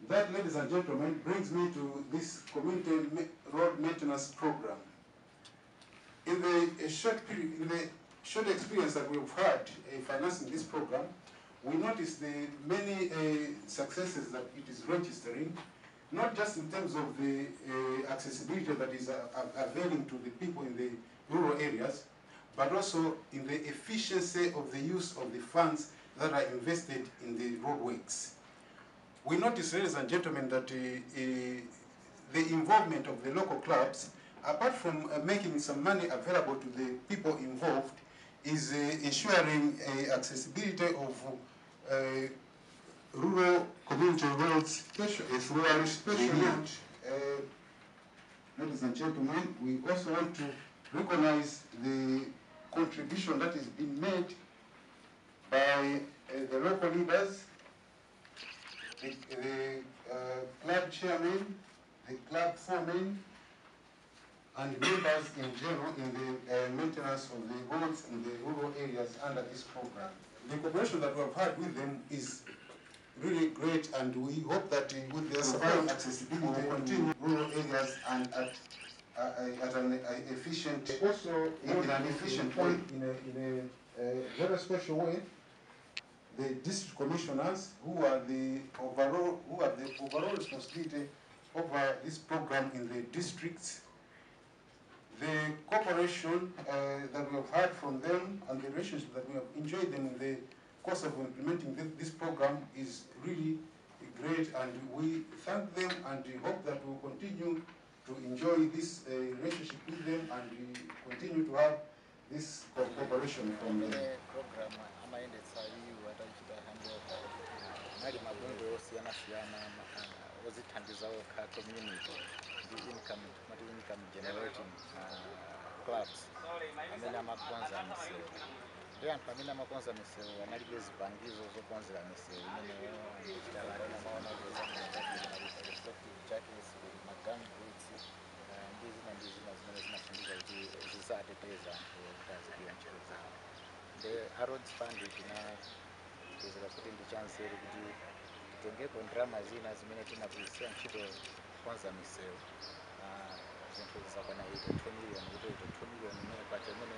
That, ladies and gentlemen, brings me to this community road maintenance program. In the short experience that we've had financing this program, we noticed the many successes that it is registering, not just in terms of the accessibility that is availing to the people in the rural areas, but also in the efficiency of the use of the funds that are invested in the roadworks. We notice, ladies and gentlemen, that the involvement of the local clubs, apart from making some money available to the people involved, is ensuring accessibility of rural community roads, especially ladies and gentlemen, we also want to recognize the contribution that is being made by the local leaders, the club chairman, the club foreman, and members in general in the maintenance of the roads in the rural areas under this program. The cooperation that we have had with them is really great, and we hope that with their support, accessibility will continue rural areas and at an efficient, also in an efficient way, in a very special way. The district commissioners, who have the overall responsibility over this program in the districts, the cooperation that we have had from them and the relationship that we have enjoyed them in the course of implementing this program is really great, and we thank them and we hope that we will continue to enjoy this relationship with them and we continue to have this cooperation from them. Clubs. Yeah, pamina makonza miseo analibe zipangizo zo kwanza miseo imene chidalala maona reflective jackets magam boots ndizi zimene zinafundiza kuti zisateteza kutazikira ntchito zawo. The Roads Fund tinapezeka kuti ndi chance kuti titengepo ndalama zina zimene tinagwiritsa ntchito kwanza miseo zinthu zakwana 2 million kuti 2 million imene pacha imene